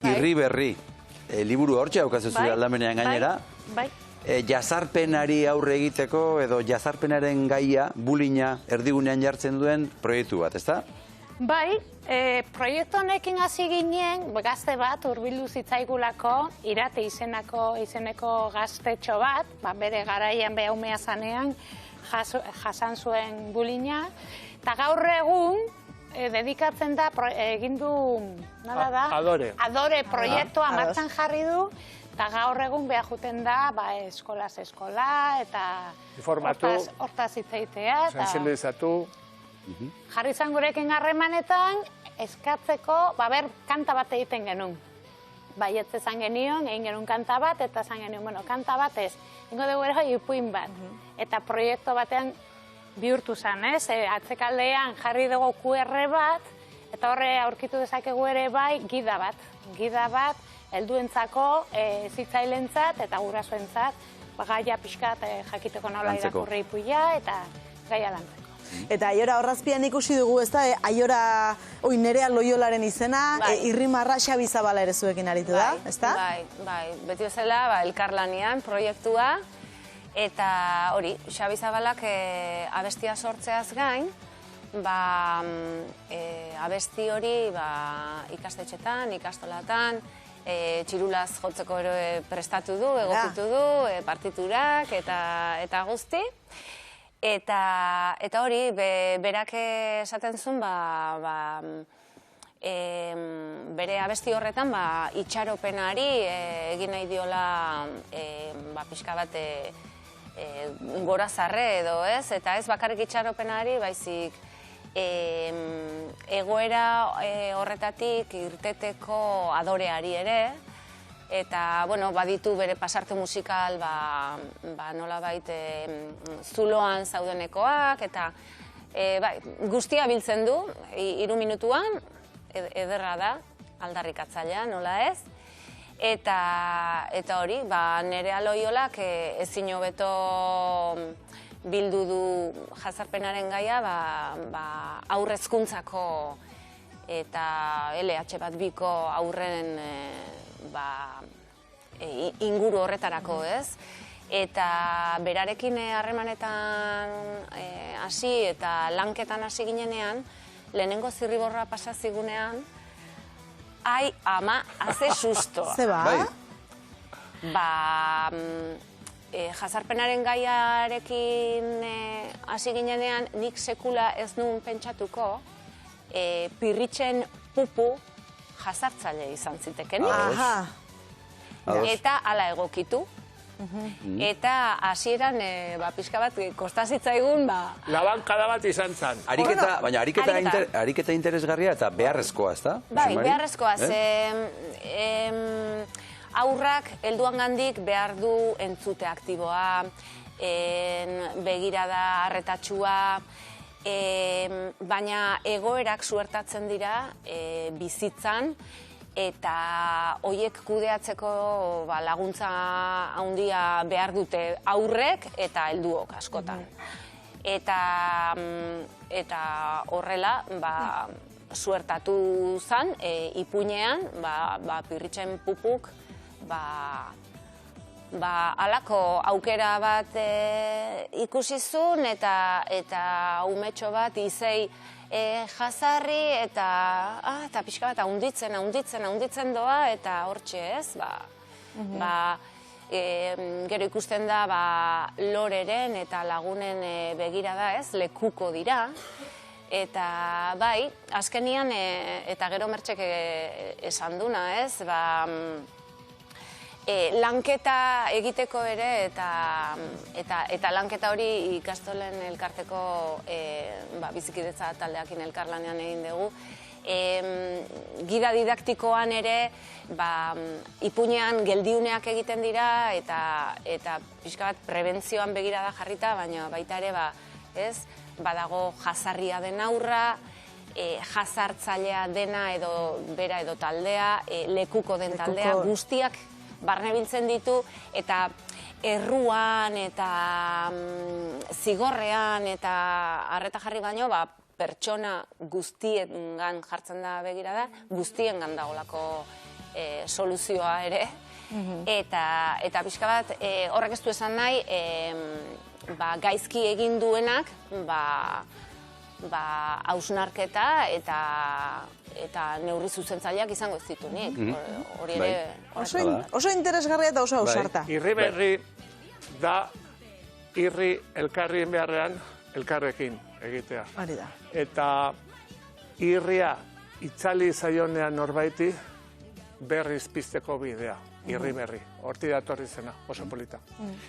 Irri berri, liburu hortxe haukazu zure aldamenean gainera. Bai. Jazarpenari aurre egiteko edo jazarpenaren gaia, bulina, erdigunean jartzen duen proiektu bat, ezta? Bai, proiektu honekin hasi ginen, gazte bat hurbildu zitzaigulako, Irate izeneko gaztetxo bat, bere garaian behaumea zanean, jasan zuen bulina, eta gaur egun, dedikatzen da, egin du, Adore proiektua martxan jarri du, eta gaur egun behar juten da, eskolaz eskola, eta hortaz hitzeitea. Sensibilizatu. Jarri zan gurekin harremanetan, eskatzeko, kanta bat egiten genuen. Baietze zan genion, egin genuen kanta bat, eta zan genion, kanta bat ez. Ingo dugu ere ipuin bat. Eta proiektu batean bihurtu zen, ez? Atzekaldean jarri dugu QR bat, eta horre aurkitu dezakegu ere bai gida bat. Gida bat, helduentzako, zitzailentzat eta gurasoentzat, gaia pixkat jakiteko nola irakurri ipuia eta gaia lantzeko. Eta Aiora Orrazpian ikusi dugu, ez da, Aiora Nerea Loiolaren izena, Irrimarra Xabi Zabala ere zuekin aritu da, ez da? Bai, beti bezala, elkarlanean proiektua, eta hori, Xabi Zabalak abestia sortzeaz gain, abesti hori ikastetxetan, ikastolatan, txirulaz jotzeko prestatu du, egokitu du, partiturak eta guzti. Eta hori, berak esaten zuen, bere abesti horretan itxaropenari egin nahi diola pixka bat gorazarre edo ez, eta ez bakarrik itxaropenari, baizik egoera horretatik irteteko adoreari ere, eta, baditu bere pasarte musikal, nolabait zuloan zaudenekoak, eta guztia biltzen du, 3 minutuan, ederra da, aldarrikatzailea, nola ez, eta hori, Nerea Loiolak ezin hobeto bildu du jazarpenaren gaia, haur hezkuntzako eta LH bat biko aurren inguru horretarako, ez? Eta berarekin harremanetan hasi eta lanketan hasi ginenean, lehenengo zirriborra pasazigunean, ai, ama, haze susto. Ze jazarpenaren gaiarekin hasi ginenean, nik sekula ez nuen pentsatuko, pirritxen pupu jazartzaile izan zitekenik. Eta hala egokitu. Eta hasieran pixka bat kostazitzaigun, labankada bat izan zen. Baina ariketa interesgarria eta beharrezkoa, ez da? Bai, beharrezkoa. Aurrak helduangandik behar du entzute aktiboa, begirada arretatsua, baina egoerak suertatzen dira bizitzan, eta horiek kudeatzeko laguntza handia behar dute aurrek eta helduok askotan. Eta horrela, suertatu zen, ipuinean, pirritxen pupuk, halako aukera bat ikusi zuen eta umetxo bat izei jazarri eta pixka bat haunditzen doa eta hortxe ez, gero ikusten da loreren eta lagunen begirada ez, lekuko dira. Eta bai, azkenian, eta gero mertxek esan duna ez, lanketa egiteko ere eta lanketa hori ikastolen elkarteko bizikidetza taldeakin elkarlanean egin dugu. Gida didaktikoan ere ipuinean geldiuneak egiten dira eta pixka bat prebentzioan begirada jarrita, baina baita ere badago jazarria den aurra, jazartzailea dena edo bera edo taldea, lekuko den taldea, guztiak barnebiltzen ditu, eta erruan eta zigorrean eta arreta jarri baino, pertsona guztiengan jartzen da begirada, guztiengan dagolako soluzioa ere. Eta pixka bat, horrek ez du esan nahi, gaizki egin duenak, hausnarketa eta neurri zuzentzaileak izango ez ditunik. Hori ere... Oso interesgarria eta oso ausarta. Irriberri da, irri elkarrien beharrean, elkarrekin egitea. Hori da. Eta irria itzali zaionean norbaiti berriz pizteko bidea. Irri berri, horti datorri zena, oso polita.